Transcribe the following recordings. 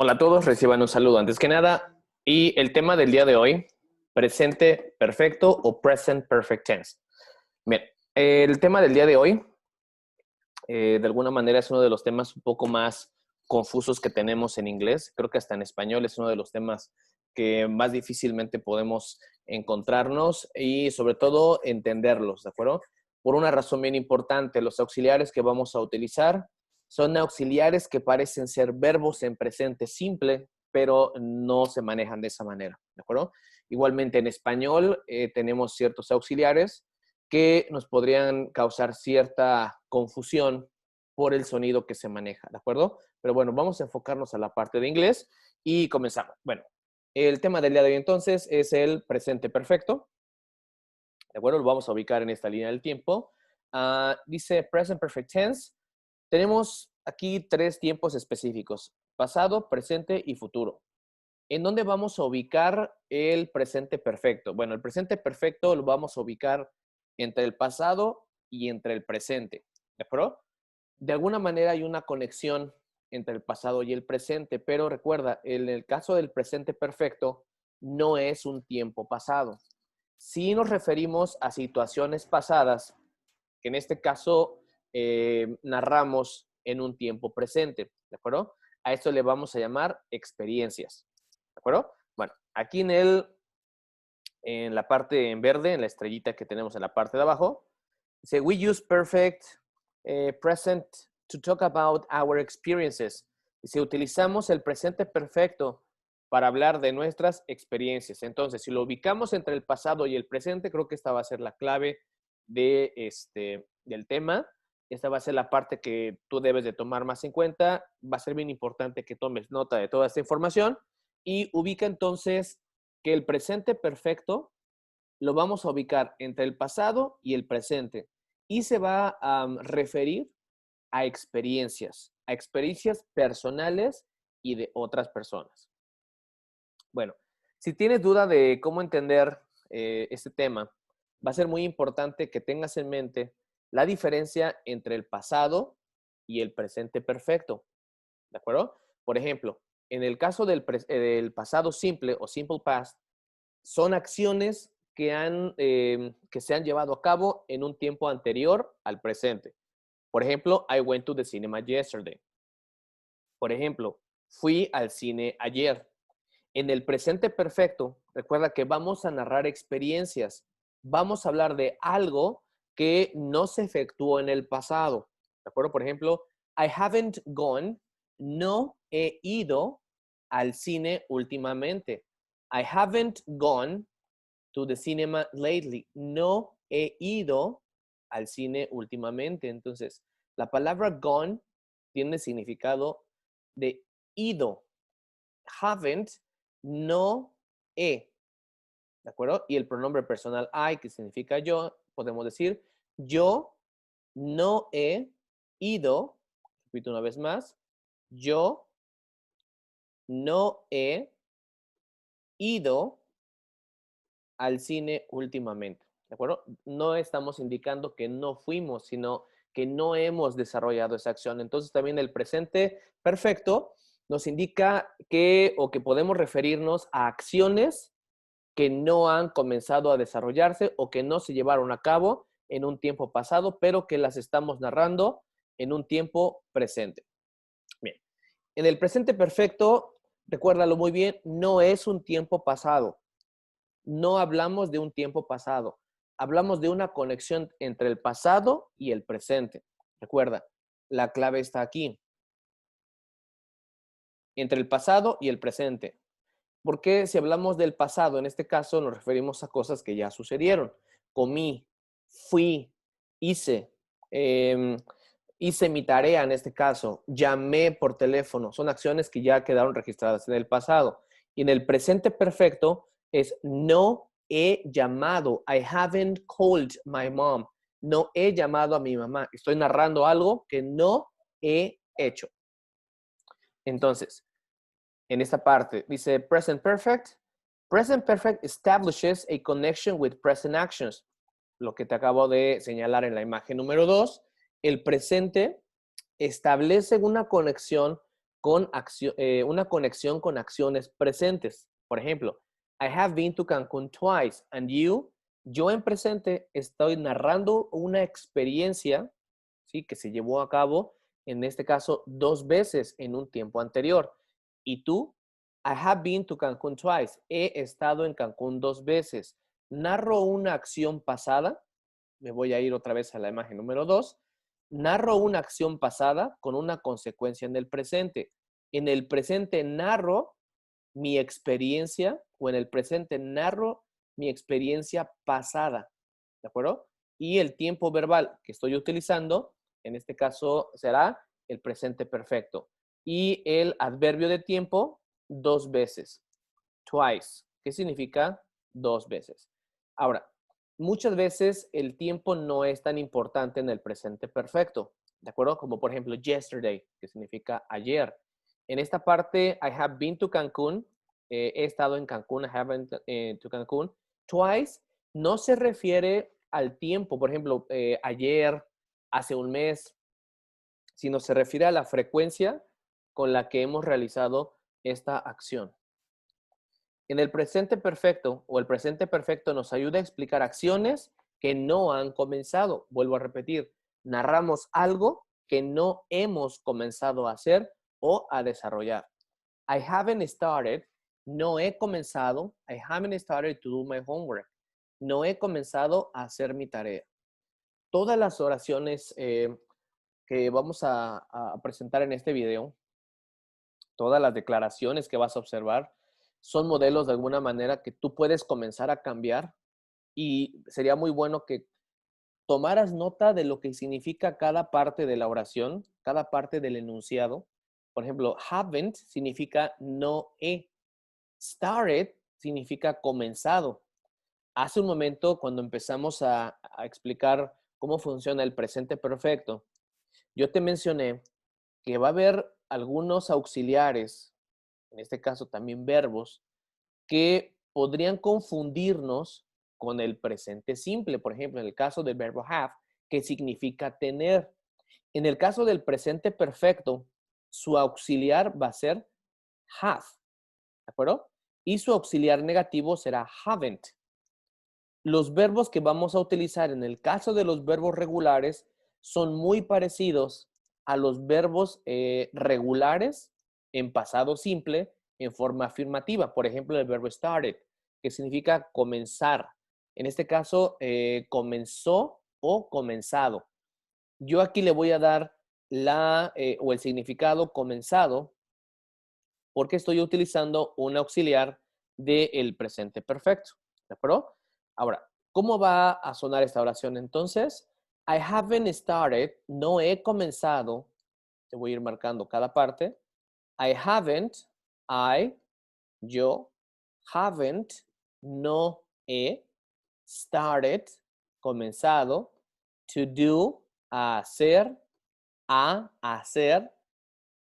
Hola a todos, reciban un saludo antes que nada. Y el tema del día de hoy, presente perfecto o present perfect tense. Bien, el tema del día de hoy, de alguna manera es uno de los temas un poco más confusos que tenemos en inglés. Creo que hasta en español es uno de los temas que más difícilmente podemos encontrarnos y sobre todo entenderlos, ¿de acuerdo? Por una razón bien importante, los auxiliares que vamos a utilizar son auxiliares que parecen ser verbos en presente simple, pero no se manejan de esa manera, ¿de acuerdo? Igualmente en español tenemos ciertos auxiliares que nos podrían causar cierta confusión por el sonido que se maneja, ¿de acuerdo? Pero bueno, vamos a enfocarnos a la parte de inglés y comenzamos. Bueno, el tema del día de hoy entonces es el presente perfecto, ¿de acuerdo? Lo vamos a ubicar en esta línea del tiempo. Dice present perfect tense. Tenemos aquí tres tiempos específicos: pasado, presente y futuro. ¿En dónde vamos a ubicar el presente perfecto? Bueno, el presente perfecto lo vamos a ubicar entre el pasado y entre el presente, ¿de acuerdo? De alguna manera hay una conexión entre el pasado y el presente, pero recuerda, en el caso del presente perfecto, no es un tiempo pasado. Si nos referimos a situaciones pasadas, que en este caso narramos en un tiempo presente, ¿de acuerdo? A esto le vamos a llamar experiencias, ¿de acuerdo? Bueno, aquí en la parte en verde, en la estrellita que tenemos en la parte de abajo, dice, we use perfect present to talk about our experiences. Dice, utilizamos el presente perfecto para hablar de nuestras experiencias. Entonces, si lo ubicamos entre el pasado y el presente, creo que esta va a ser la clave del tema. Esta va a ser la parte que tú debes de tomar más en cuenta. Va a ser bien importante que tomes nota de toda esta información y ubica entonces que el presente perfecto lo vamos a ubicar entre el pasado y el presente y se va a referir a experiencias personales y de otras personas. Bueno, si tienes duda de cómo entender este tema, va a ser muy importante que tengas en mente la diferencia entre el pasado y el presente perfecto, ¿de acuerdo? Por ejemplo, en el caso del pasado simple o simple past, son acciones que se han llevado a cabo en un tiempo anterior al presente. Por ejemplo, I went to the cinema yesterday. Por ejemplo, fui al cine ayer. En el presente perfecto, recuerda que vamos a narrar experiencias. Vamos a hablar de algo que no se efectuó en el pasado. ¿De acuerdo? Por ejemplo, I haven't gone, no he ido al cine últimamente. I haven't gone to the cinema lately. No he ido al cine últimamente. Entonces, la palabra gone tiene significado de ido. Haven't, no he. ¿De acuerdo? Y el pronombre personal I, que significa yo, podemos decir, yo no he ido, repito una vez más, yo no he ido al cine últimamente, ¿de acuerdo? No estamos indicando que no fuimos, sino que no hemos desarrollado esa acción. Entonces también el presente perfecto nos indica que o que podemos referirnos a acciones que no han comenzado a desarrollarse o que no se llevaron a cabo en un tiempo pasado, pero que las estamos narrando en un tiempo presente. Bien, en el presente perfecto, recuérdalo muy bien, no es un tiempo pasado. No hablamos de un tiempo pasado, hablamos de una conexión entre el pasado y el presente. Recuerda, la clave está aquí, entre el pasado y el presente. Porque si hablamos del pasado, en este caso nos referimos a cosas que ya sucedieron. Comí, fui, hice, eh, hice mi tarea en este caso, llamé por teléfono. Son acciones que ya quedaron registradas en el pasado. Y en el presente perfecto es no he llamado. I haven't called my mom. No he llamado a mi mamá. Estoy narrando algo que no he hecho. Entonces, en esta parte dice present perfect. Present perfect establishes a connection with present actions. Lo que te acabo de señalar en la imagen número 2. El presente establece una conexión una conexión con acciones presentes. Por ejemplo, I have been to Cancún twice. And you, yo en presente estoy narrando una experiencia, ¿sí?, que se llevó a cabo, en este caso, 2 veces en un tiempo anterior. Y tú, I have been to Cancún twice. He estado en Cancún 2 veces. Narro una acción pasada. Me voy a ir otra vez a la imagen número 2. Narro una acción pasada con una consecuencia en el presente. En el presente narro mi experiencia, o en el presente narro mi experiencia pasada, ¿de acuerdo? Y el tiempo verbal que estoy utilizando, en este caso, será el presente perfecto. Y el adverbio de tiempo, 2 veces. Twice. ¿Qué significa 2 veces? Ahora, muchas veces el tiempo no es tan importante en el presente perfecto, ¿de acuerdo? Como por ejemplo, yesterday, que significa ayer. En esta parte, I have been to Cancún, he estado en Cancún, I have been to Cancún. Twice no se refiere al tiempo, por ejemplo, ayer, hace un mes, sino se refiere a la frecuencia con la que hemos realizado esta acción. En el presente perfecto o el presente perfecto nos ayuda a explicar acciones que no han comenzado. Vuelvo a repetir, narramos algo que no hemos comenzado a hacer o a desarrollar. I haven't started, no he comenzado. I haven't started to do my homework. No he comenzado a hacer mi tarea. Todas las oraciones que vamos a presentar en este video, todas las declaraciones que vas a observar, son modelos de alguna manera que tú puedes comenzar a cambiar, y sería muy bueno que tomaras nota de lo que significa cada parte de la oración, cada parte del enunciado. Por ejemplo, haven't significa no he. Started significa comenzado. Hace un momento, cuando empezamos a explicar cómo funciona el presente perfecto, yo te mencioné que va a haber algunos auxiliares, en este caso también verbos, que podrían confundirnos con el presente simple. Por ejemplo, en el caso del verbo have, que significa tener. En el caso del presente perfecto, su auxiliar va a ser have, ¿de acuerdo? Y su auxiliar negativo será haven't. Los verbos que vamos a utilizar en el caso de los verbos regulares son muy parecidos a los verbos regulares en pasado simple en forma afirmativa. Por ejemplo, el verbo started, que significa comenzar. En este caso, comenzó o comenzado. Yo aquí le voy a dar o el significado comenzado porque estoy utilizando un auxiliar del presente perfecto. ¿De acuerdo? Ahora, ¿cómo va a sonar esta oración entonces? I haven't started, no he comenzado. Te voy a ir marcando cada parte. I haven't, yo, haven't, no he, started, comenzado, to do, a hacer,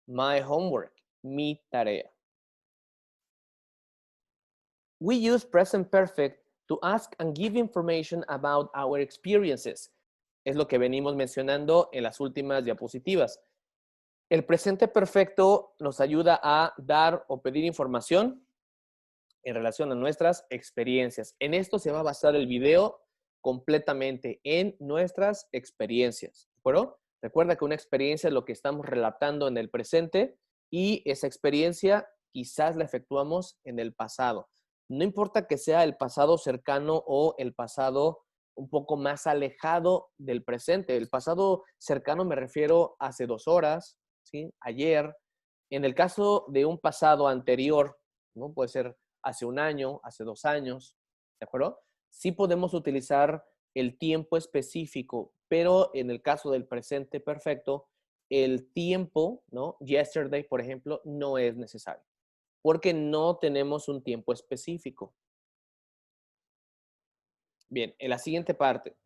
my homework, mi tarea. We use present perfect to ask and give information about our experiences. Es lo que venimos mencionando en las últimas diapositivas. El presente perfecto nos ayuda a dar o pedir información en relación a nuestras experiencias. En esto se va a basar el video completamente, en nuestras experiencias. ¿De acuerdo? Recuerda que una experiencia es lo que estamos relatando en el presente y esa experiencia quizás la efectuamos en el pasado. No importa que sea el pasado cercano o el pasado un poco más alejado del presente. El pasado cercano me refiero a hace 2 horas, ¿sí? Ayer. En el caso de un pasado anterior, ¿no? Puede ser hace 1 año, hace 2 años, ¿de acuerdo? Sí podemos utilizar el tiempo específico, pero en el caso del presente perfecto, el tiempo, ¿no? Yesterday, por ejemplo, no es necesario, porque no tenemos un tiempo específico. Bien, en la siguiente parte.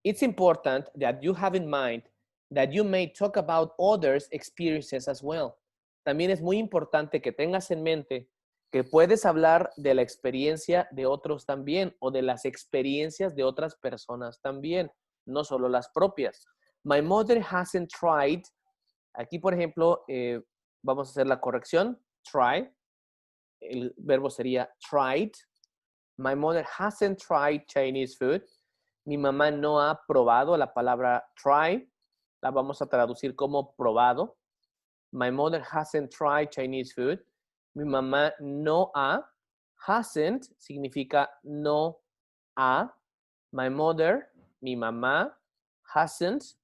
It's important that you have in mind that you may talk about others' experiences as well. También es muy importante que tengas en mente que puedes hablar de la experiencia de otros también, o de las experiencias de otras personas también, no solo las propias. My mother hasn't tried. Aquí, por ejemplo, vamos a hacer la corrección. Try. El verbo sería tried. My mother hasn't tried Chinese food. Mi mamá no ha probado. La palabra try la vamos a traducir como probado. My mother hasn't tried Chinese food. Mi mamá no ha. Hasn't significa no ha. My mother, mi mamá, hasn't,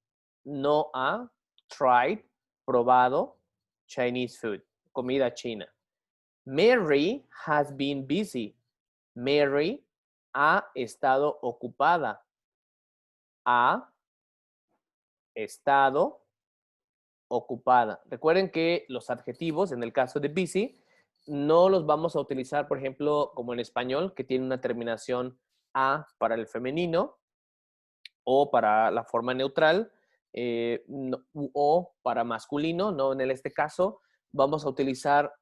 no ha tried, probado Chinese food, comida china. Mary has been busy. Mary ha estado ocupada. Ha estado ocupada. Recuerden que los adjetivos, en el caso de busy, no los vamos a utilizar, por ejemplo, como en español, que tiene una terminación a para el femenino o para la forma neutral o para masculino, no en este caso. Vamos a utilizar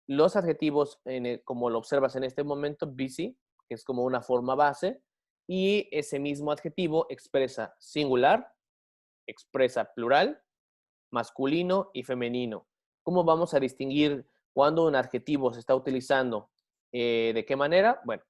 los adjetivos como lo observas en este momento, busy, que es como una forma base, y ese mismo adjetivo expresa singular, expresa plural, masculino y femenino. ¿Cómo vamos a distinguir cuando un adjetivo se está utilizando? ¿De qué manera? Bueno,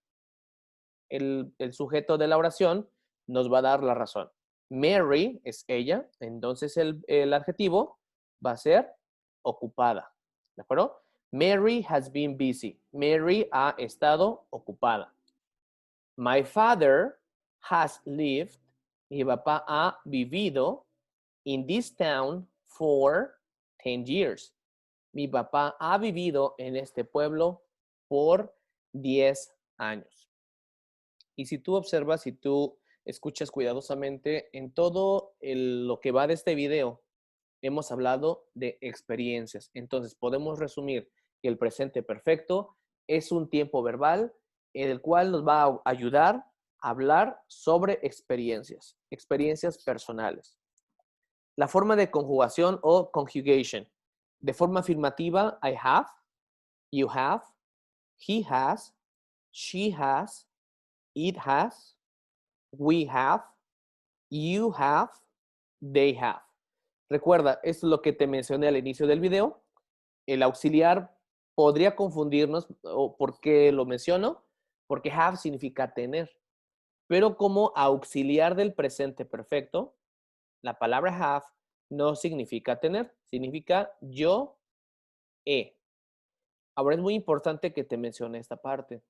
el sujeto de la oración nos va a dar la razón. Mary es ella, entonces el adjetivo va a ser ocupada. ¿De acuerdo? Mary has been busy. Mary ha estado ocupada. My father has lived. Mi papá ha vivido in this town for 10 years. Mi papá ha vivido en este pueblo por 10 años. Y si tú observas, si tú escuchas cuidadosamente, en todo lo que va de este video, hemos hablado de experiencias. Entonces, podemos resumir que el presente perfecto es un tiempo verbal en el cual nos va a ayudar a hablar sobre experiencias, experiencias personales. La forma de conjugación o conjugation. De forma afirmativa, I have, you have, he has, she has, it has, we have, you have, they have. Recuerda, esto es lo que te mencioné al inicio del video. El auxiliar podría confundirnos, o ¿por qué lo menciono? Porque have significa tener. Pero como auxiliar del presente perfecto, la palabra have no significa tener, significa yo he. Ahora es muy importante que te mencione esta parte.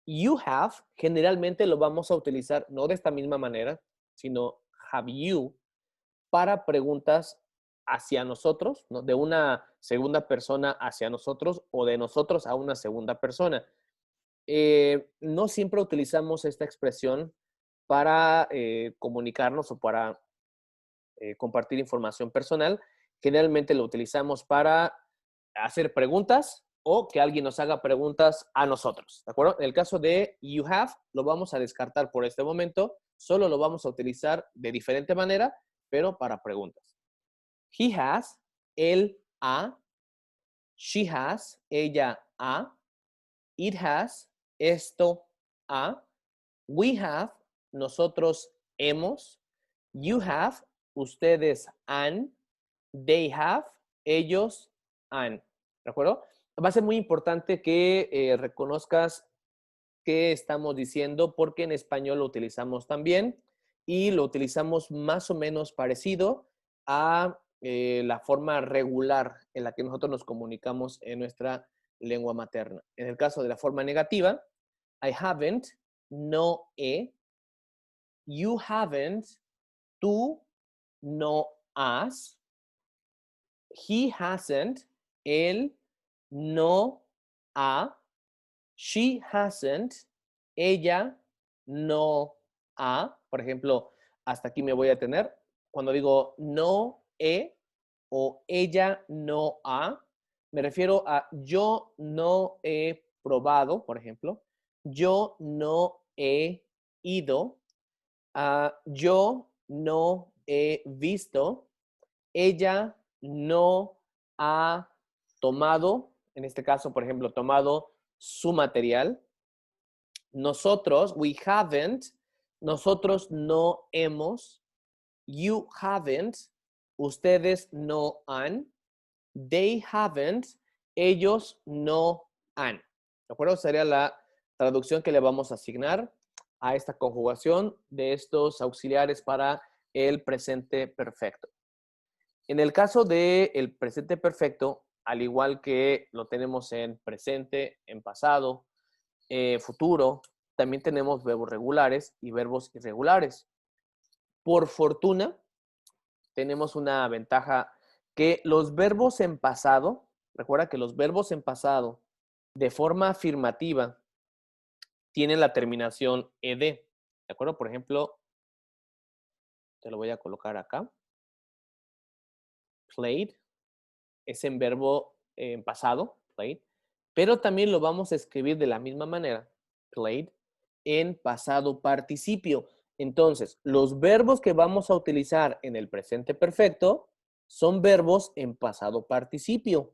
You have, generalmente lo vamos a utilizar no de esta misma manera, sino have you, para preguntas hacia nosotros, ¿no? De una segunda persona hacia nosotros o de nosotros a una segunda persona. No siempre utilizamos esta expresión para comunicarnos o para compartir información personal. Generalmente lo utilizamos para hacer preguntas o que alguien nos haga preguntas a nosotros, ¿de acuerdo? En el caso de you have, lo vamos a descartar por este momento. Solo lo vamos a utilizar de diferente manera, pero para preguntas. He has, él ha. She has, ella ha. It has, esto ha. We have, nosotros hemos. You have, ustedes han. They have, ellos han. ¿De acuerdo? Va a ser muy importante que reconozcas qué estamos diciendo porque en español lo utilizamos también y lo utilizamos más o menos parecido a la forma regular en la que nosotros nos comunicamos en nuestra lengua materna. En el caso de la forma negativa, I haven't, no he. You haven't, tú no has. He hasn't, él no ha. She hasn't, ella no ha. Por ejemplo, hasta aquí me voy a tener. Cuando digo no he o ella no ha, me refiero a yo no he probado, por ejemplo. Yo no he ido. Yo no he visto. Ella no ha tomado, en este caso, por ejemplo, tomado su material. Nosotros, we haven't, nosotros no hemos. You haven't, ustedes no han. They haven't. Ellos no han. ¿De acuerdo? Sería la traducción que le vamos a asignar a esta conjugación de estos auxiliares para el presente perfecto. En el caso del presente perfecto, al igual que lo tenemos en presente, en pasado, futuro, también tenemos verbos regulares y verbos irregulares. Por fortuna, tenemos una ventaja que los verbos en pasado, recuerda que los verbos en pasado de forma afirmativa tienen la terminación ed. ¿De acuerdo? Por ejemplo, te lo voy a colocar acá. Played es en verbo en pasado, played, pero también lo vamos a escribir de la misma manera, played, en pasado participio. Entonces, los verbos que vamos a utilizar en el presente perfecto son verbos en pasado participio.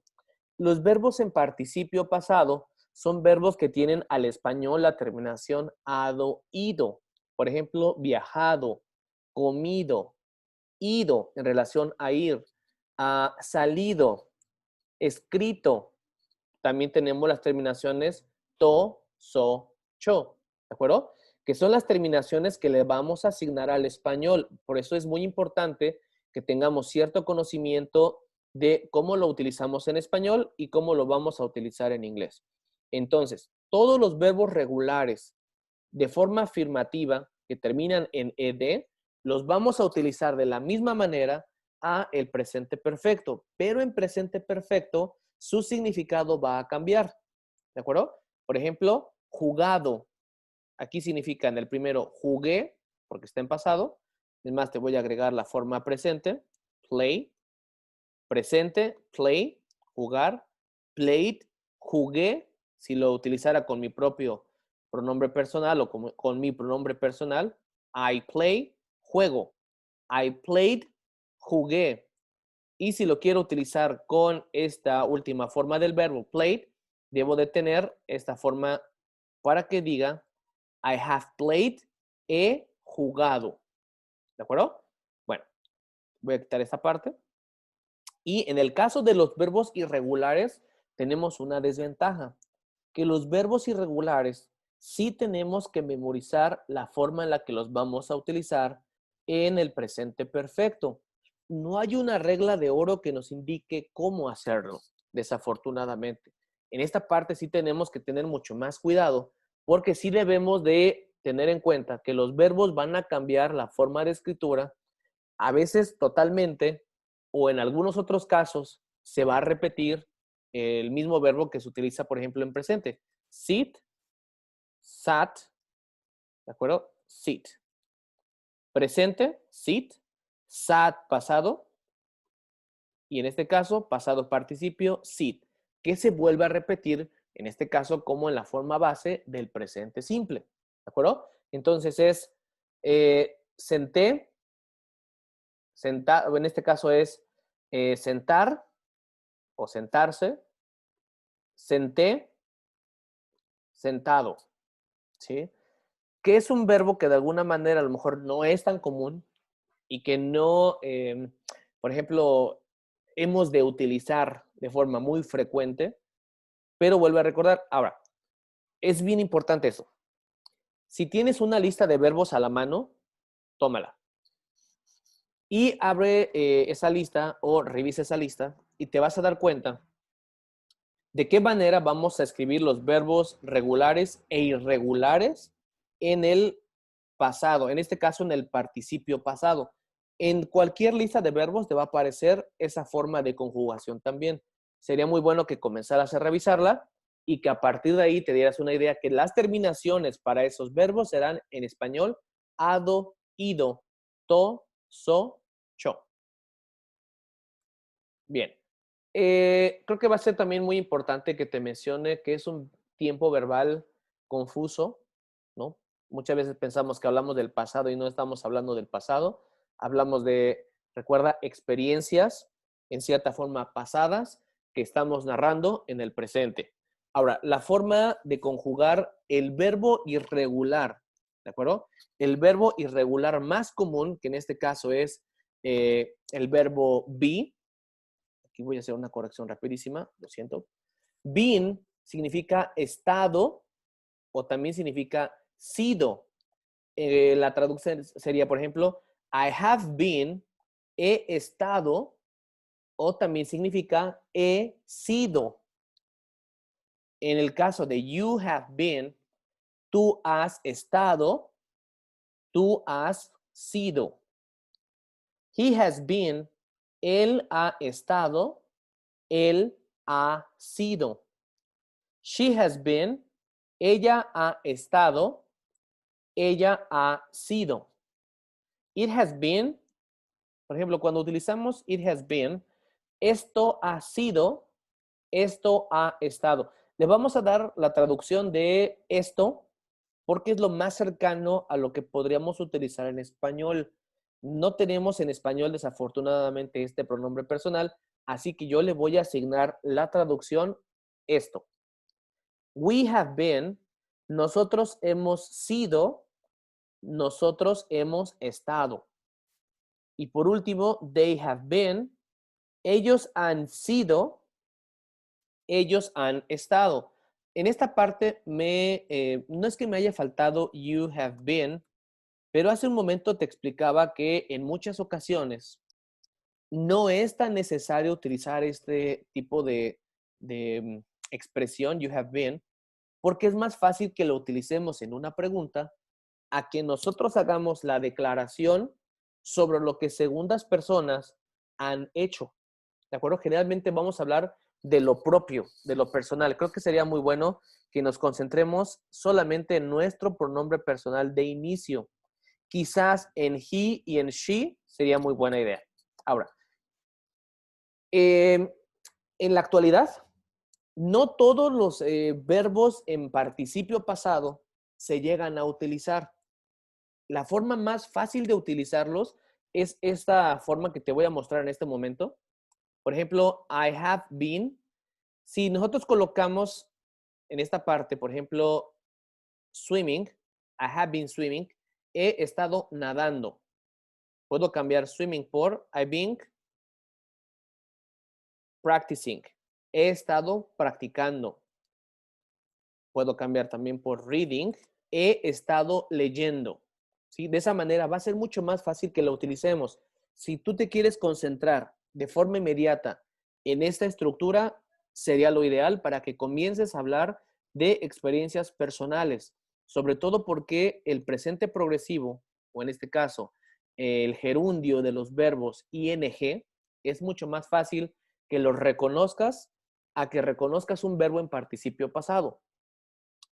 Los verbos en participio pasado son verbos que tienen al español la terminación ado, ido. Por ejemplo, viajado, comido, ido en relación a ir, salido, escrito. También tenemos las terminaciones to, so, cho. ¿De acuerdo? Que son las terminaciones que le vamos a asignar al español. Por eso es muy importante que tengamos cierto conocimiento de cómo lo utilizamos en español y cómo lo vamos a utilizar en inglés. Entonces, todos los verbos regulares de forma afirmativa que terminan en ed, los vamos a utilizar de la misma manera a el presente perfecto, pero en presente perfecto su significado va a cambiar. ¿De acuerdo? Por ejemplo, jugado. Aquí significa en el primero jugué, porque está en pasado. Es más, te voy a agregar la forma presente. Play. Presente, play, jugar. Played, jugué. Si lo utilizara con mi propio pronombre personal o con mi pronombre personal. I play, juego. I played, jugué. Y si lo quiero utilizar con esta última forma del verbo played, debo de tener esta forma para que diga I have played, he jugado. ¿De acuerdo? Bueno, voy a quitar esta parte. Y en el caso de los verbos irregulares, tenemos una desventaja, que los verbos irregulares sí tenemos que memorizar la forma en la que los vamos a utilizar en el presente perfecto. No hay una regla de oro que nos indique cómo hacerlo, desafortunadamente. En esta parte sí tenemos que tener mucho más cuidado, porque sí debemos de tener en cuenta que los verbos van a cambiar la forma de escritura, a veces totalmente, o en algunos otros casos se va a repetir el mismo verbo que se utiliza, por ejemplo, en presente. Sit, sat, ¿de acuerdo? Sit. Presente, sit, sat, pasado, y en este caso, pasado participio, sit, que se vuelve a repetir, en este caso, como en la forma base del presente simple. ¿De acuerdo? Entonces es senté, sentar, en este caso es sentar o sentarse, senté, sentado, ¿sí? Que es un verbo que de alguna manera a lo mejor no es tan común y que no, por ejemplo, hemos de utilizar de forma muy frecuente, pero vuelvo a recordar, ahora, es bien importante eso. Si tienes una lista de verbos a la mano, tómala. Y abre esa lista o revisa esa lista y te vas a dar cuenta de qué manera vamos a escribir los verbos regulares e irregulares en el pasado, en este caso en el participio pasado. En cualquier lista de verbos te va a aparecer esa forma de conjugación también. Sería muy bueno que comenzaras a revisarla y que a partir de ahí te dieras una idea que las terminaciones para esos verbos serán en español ado, ido, to, so, cho. Bien. Creo que va a ser también muy importante que te mencione que es un tiempo verbal confuso, ¿no? Muchas veces pensamos que hablamos del pasado y no estamos hablando del pasado. Hablamos de, recuerda, experiencias en cierta forma pasadas que estamos narrando en el presente. Ahora, la forma de conjugar el verbo irregular, ¿de acuerdo? El verbo irregular más común, que en este caso es el verbo be, Aquí voy a hacer una corrección rapidísima, lo siento. Been significa estado o también significa sido. La traducción sería, por ejemplo, I have been, he estado, o también significa he sido. En el caso de you have been, tú has estado, tú has sido. He has been, él ha estado, él ha sido. She has been, ella ha estado, ella ha sido. It has been, por ejemplo, cuando utilizamos it has been, esto ha sido, esto ha estado. Le vamos a dar la traducción de esto porque es lo más cercano a lo que podríamos utilizar en español. No tenemos en español, desafortunadamente, este pronombre personal, así que yo le voy a asignar la traducción esto. We have been, nosotros hemos sido, nosotros hemos estado. Y por último, they have been, ellos han sido, ellos han estado. En esta parte no es que me haya faltado you have been, pero hace un momento te explicaba que en muchas ocasiones no es tan necesario utilizar este tipo de expresión you have been, porque es más fácil que lo utilicemos en una pregunta a que nosotros hagamos la declaración sobre lo que segundas personas han hecho. ¿De acuerdo? Generalmente vamos a hablar de lo propio, de lo personal. Creo que sería muy bueno que nos concentremos solamente en nuestro pronombre personal de inicio. Quizás en he y en she sería muy buena idea. Ahora, en la actualidad, no todos los verbos en participio pasado se llegan a utilizar. La forma más fácil de utilizarlos es esta forma que te voy a mostrar en este momento. Por ejemplo, I have been. Si nosotros colocamos en esta parte, por ejemplo, swimming, I have been swimming, he estado nadando. Puedo cambiar swimming por I've been practicing. He estado practicando. Puedo cambiar también por reading. He estado leyendo. ¿Sí? De esa manera va a ser mucho más fácil que lo utilicemos. Si tú te quieres concentrar de forma inmediata en esta estructura, sería lo ideal para que comiences a hablar de experiencias personales, sobre todo porque el presente progresivo, o en este caso, el gerundio de los verbos ing, es mucho más fácil que los reconozcas a que reconozcas un verbo en participio pasado,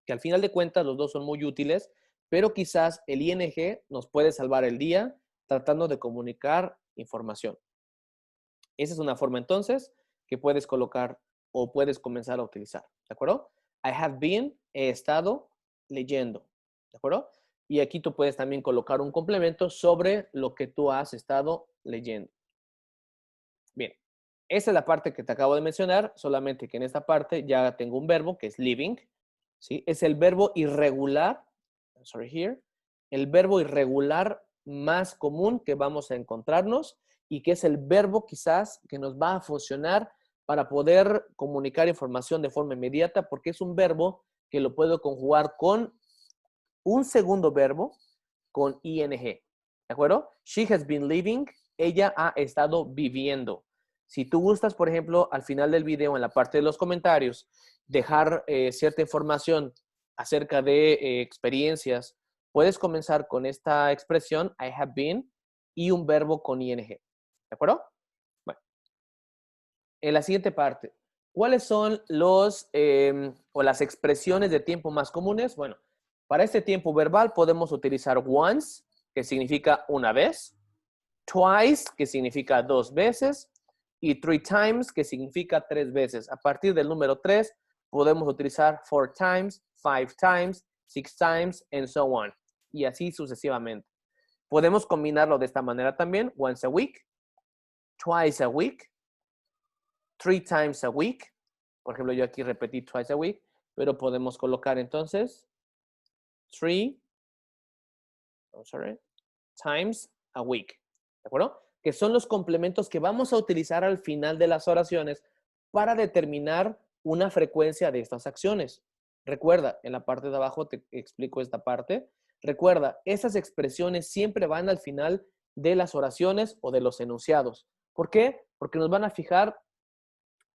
que al final de cuentas los dos son muy útiles, pero quizás el ing nos puede salvar el día tratando de comunicar información. Esa es una forma entonces que puedes colocar o puedes comenzar a utilizar, ¿de acuerdo? I have been, he estado leyendo, ¿de acuerdo? Y aquí tú puedes también colocar un complemento sobre lo que tú has estado leyendo. Bien, esa es la parte que te acabo de mencionar, solamente que en esta parte ya tengo un verbo que es living, ¿sí? Es el verbo irregular, el verbo irregular más común que vamos a encontrarnos y que es el verbo quizás que nos va a funcionar para poder comunicar información de forma inmediata, porque es un verbo que lo puedo conjugar con un segundo verbo con ing. ¿De acuerdo? She has been living. Ella ha estado viviendo. Si tú gustas, por ejemplo, al final del video, en la parte de los comentarios, dejar cierta información acerca de experiencias, puedes comenzar con esta expresión, I have been, y un verbo con ing. ¿De acuerdo? Bueno, en la siguiente parte, ¿cuáles son los o las expresiones de tiempo más comunes? Bueno, para este tiempo verbal podemos utilizar once, que significa una vez, twice, que significa dos veces, y three times, que significa tres veces. A partir del número 3, podemos utilizar four times, five times, six times, and so on. Y así sucesivamente. Podemos combinarlo de esta manera también, once a week, twice a week, three times a week. Por ejemplo, yo aquí repetí twice a week, pero podemos colocar entonces three times a week. ¿De acuerdo? que son los complementos que vamos a utilizar al final de las oraciones para determinar una frecuencia de estas acciones. Recuerda, en la parte de abajo te explico esta parte. Recuerda, esas expresiones siempre van al final de las oraciones o de los enunciados. ¿Por qué? Porque nos van a fijar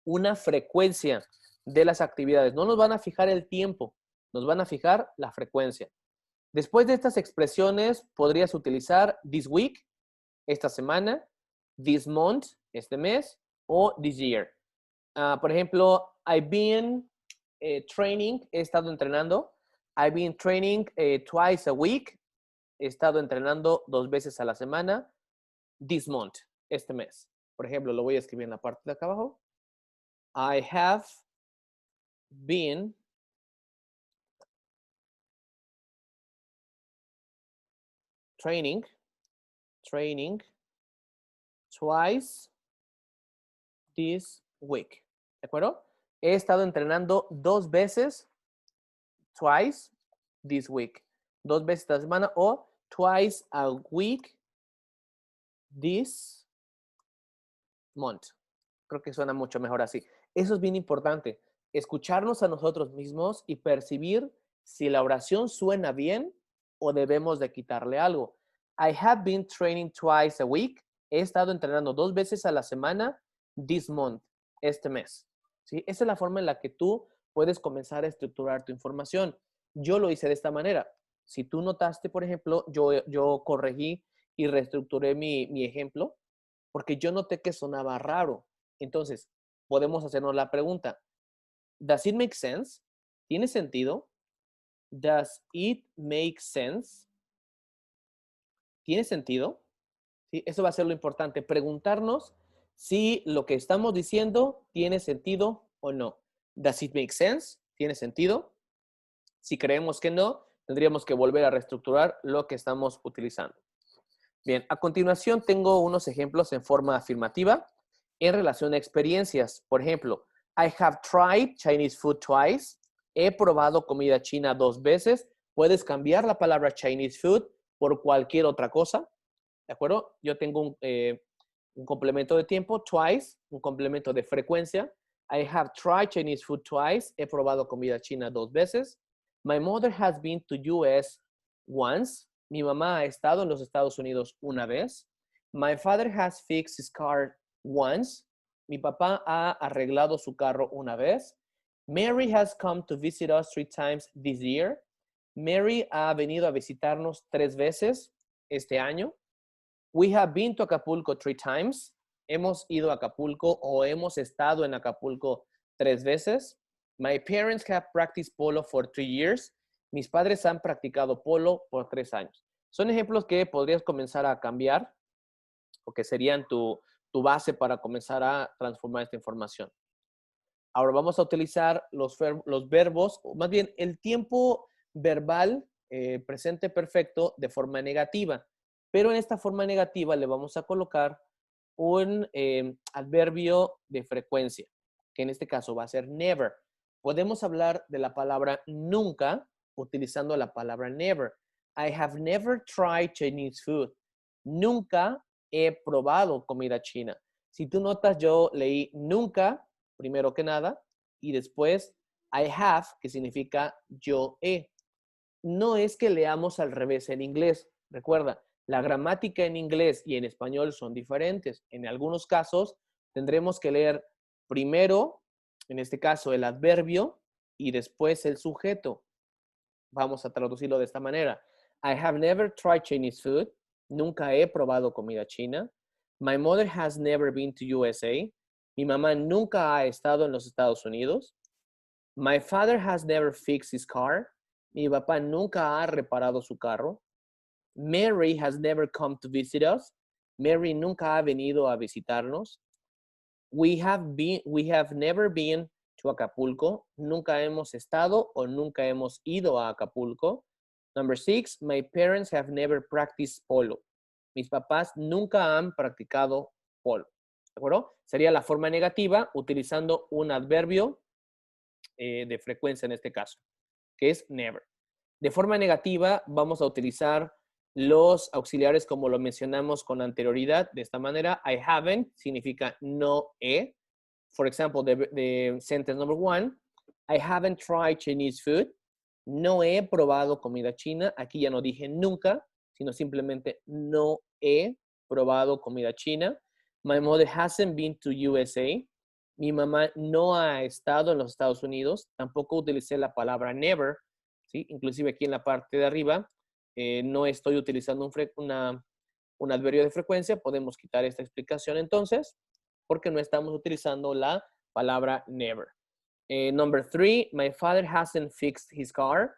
una frecuencia de las actividades. No nos van a fijar el tiempo, nos van a fijar la frecuencia. Después de estas expresiones, podrías utilizar this week, esta semana, this month, este mes, o this year. Por ejemplo, I've been training, he estado entrenando. I've been training twice a week. He estado entrenando 2 veces a la semana. This month, este mes. Por ejemplo, lo voy a escribir en la parte de acá abajo. I have been training twice this week. ¿De acuerdo? He estado entrenando 2 veces, twice this week. 2 veces esta semana o twice a week this month. Creo que suena mucho mejor así. Eso es bien importante. Escucharnos a nosotros mismos y percibir si la oración suena bien o debemos de quitarle algo. I have been training twice a week. He estado entrenando 2 veces a la semana this month, este mes. ¿Sí? Esa es la forma en la que tú puedes comenzar a estructurar tu información. Yo lo hice de esta manera. Si tú notaste, por ejemplo, yo corregí y reestructuré mi ejemplo porque yo noté que sonaba raro. Entonces, podemos hacernos la pregunta, ¿does it make sense? ¿Tiene sentido? ¿Does it make sense? ¿Tiene sentido? ¿Sí? Eso va a ser lo importante, preguntarnos si lo que estamos diciendo tiene sentido o no. ¿Does it make sense? ¿Tiene sentido? Si creemos que no, tendríamos que volver a reestructurar lo que estamos utilizando. Bien, a continuación tengo unos ejemplos en forma afirmativa en relación a experiencias. Por ejemplo, I have tried Chinese food twice. He probado comida china 2 veces. Puedes cambiar la palabra Chinese food por cualquier otra cosa. ¿De acuerdo? Yo tengo un complemento de tiempo, twice, un complemento de frecuencia. I have tried Chinese food twice. He probado comida china 2 veces. My mother has been to US once. Mi mamá ha estado en los Estados Unidos una vez. My father has fixed his car once. Mi papá ha arreglado su carro una vez. Mary has come to visit us 3 times this year. Mary ha venido a visitarnos 3 veces este año. We have been to Acapulco 3 times. Hemos ido a Acapulco o hemos estado en Acapulco 3 veces. My parents have practiced polo for 3 years. Mis padres han practicado polo por 3 años. Son ejemplos que podrías comenzar a cambiar o que serían tu base para comenzar a transformar esta información. Ahora vamos a utilizar los verbos, o más bien el tiempo verbal presente perfecto de forma negativa. Pero en esta forma negativa le vamos a colocar un adverbio de frecuencia, que en este caso va a ser never. Podemos hablar de la palabra nunca utilizando la palabra never. I have never tried Chinese food. Nunca he probado comida china. Si tú notas, yo leí nunca, primero que nada, y después I have, que significa yo he. No es que leamos al revés en inglés. Recuerda, la gramática en inglés y en español son diferentes. En algunos casos tendremos que leer primero, en este caso, el adverbio y después el sujeto. Vamos a traducirlo de esta manera. I have never tried Chinese food. Nunca he probado comida china. My mother has never been to USA. Mi mamá nunca ha estado en los Estados Unidos. My father has never fixed his car. Mi papá nunca ha reparado su carro. Mary has never come to visit us. Mary nunca ha venido a visitarnos. We have never been to Acapulco. Nunca hemos estado o nunca hemos ido a Acapulco. Number 6, my parents have never practiced polo. Mis papás nunca han practicado polo. ¿De acuerdo? Sería la forma negativa utilizando un adverbio de frecuencia en este caso, que es never. De forma negativa vamos a utilizar los auxiliares como lo mencionamos con anterioridad. De esta manera, I haven't significa no he. For example, the sentence number 1, I haven't tried Chinese food. No he probado comida china. Aquí ya no dije nunca, sino simplemente no he probado comida china. My mother hasn't been to USA. Mi mamá no ha estado en los Estados Unidos. Tampoco utilicé la palabra never, ¿sí? Inclusive aquí en la parte de arriba no estoy utilizando un adverbio de frecuencia. Podemos quitar esta explicación entonces, porque no estamos utilizando la palabra never. Number 3, my father hasn't fixed his car.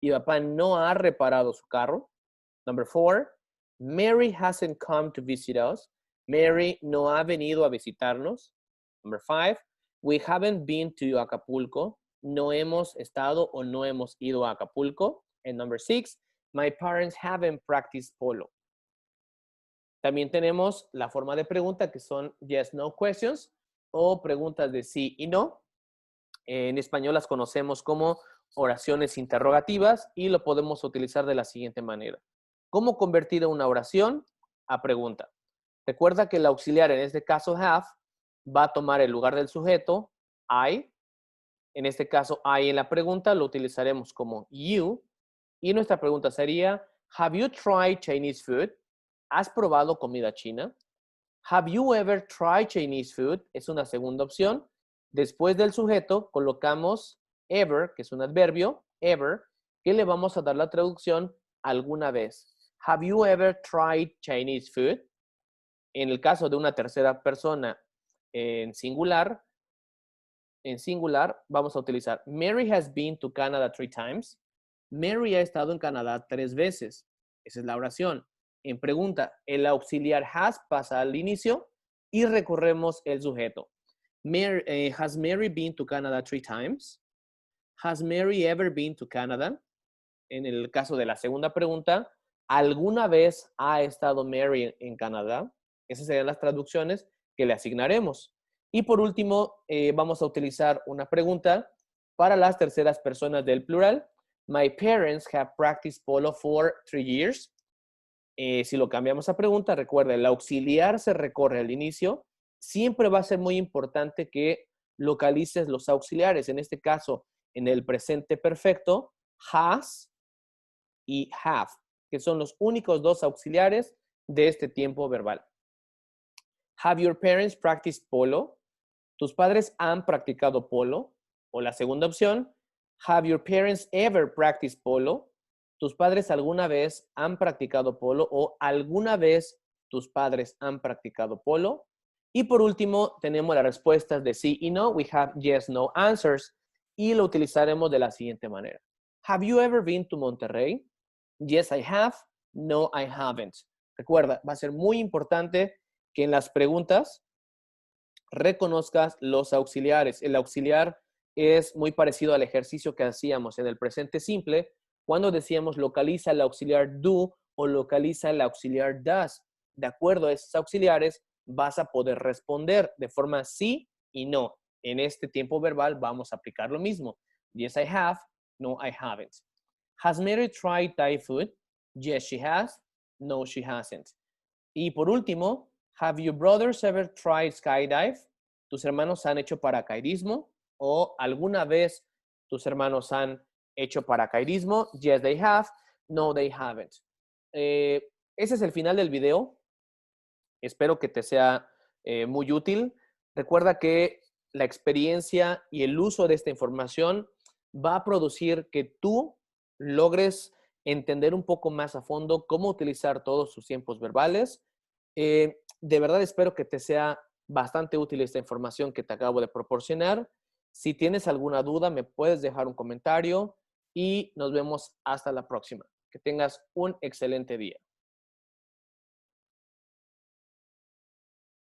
Mi papá no ha reparado su carro. Number 4, Mary hasn't come to visit us. Mary no ha venido a visitarnos. Number 5, we haven't been to Acapulco. No hemos estado o no hemos ido a Acapulco. And number 6, my parents haven't practiced polo. También tenemos la forma de pregunta que son yes, no questions o preguntas de sí y no. En español las conocemos como oraciones interrogativas y lo podemos utilizar de la siguiente manera. ¿Cómo convertir una oración a pregunta? Recuerda que el auxiliar, en este caso have, va a tomar el lugar del sujeto, I. En este caso, I en la pregunta lo utilizaremos como you. Y nuestra pregunta sería, have you tried Chinese food? ¿Has probado comida china? Have you ever tried Chinese food? Es una segunda opción. Después del sujeto colocamos ever, que es un adverbio, ever, que le vamos a dar la traducción alguna vez. Have you ever tried Chinese food? En el caso de una tercera persona en singular, vamos a utilizar Mary has been to Canada 3 times. Mary ha estado en Canadá 3 veces. Esa es la oración. En pregunta, el auxiliar has pasa al inicio y recorremos el sujeto. Has Mary been to Canada 3 times? Has Mary ever been to Canada? En el caso de la segunda pregunta, ¿alguna vez ha estado Mary en Canadá? Esas serían las traducciones que le asignaremos. Y por último, vamos a utilizar una pregunta para las terceras personas del plural. My parents have practiced polo for 3 years. Si lo cambiamos a pregunta, recuerda, el auxiliar se recorre al inicio. Siempre va a ser muy importante que localices los auxiliares. En este caso, en el presente perfecto, has y have, que son los únicos dos auxiliares de este tiempo verbal. Have your parents practiced polo? ¿Tus padres han practicado polo? O la segunda opción, have your parents ever practiced polo? ¿Tus padres alguna vez han practicado polo? O alguna vez tus padres han practicado polo. Y por último, tenemos las respuestas de sí y no. We have yes, no answers. Y lo utilizaremos de la siguiente manera. Have you ever been to Monterrey? Yes, I have. No, I haven't. Recuerda, va a ser muy importante que en las preguntas reconozcas los auxiliares. El auxiliar es muy parecido al ejercicio que hacíamos en el presente simple cuando decíamos localiza el auxiliar do o localiza el auxiliar does. De acuerdo a esos auxiliares, vas a poder responder de forma sí y no. En este tiempo verbal vamos a aplicar lo mismo. Yes, I have. No, I haven't. Has Mary tried Thai food? Yes, she has. No, she hasn't. Y por último, have your brothers ever tried skydive? ¿Tus hermanos han hecho paracaidismo? ¿O alguna vez tus hermanos han hecho paracaidismo? Yes, they have. No, they haven't. Ese es el final del video. Espero que te sea muy útil. Recuerda que la experiencia y el uso de esta información va a producir que tú logres entender un poco más a fondo cómo utilizar todos sus tiempos verbales. De verdad espero que te sea bastante útil esta información que te acabo de proporcionar. Si tienes alguna duda, me puedes dejar un comentario y nos vemos hasta la próxima. Que tengas un excelente día.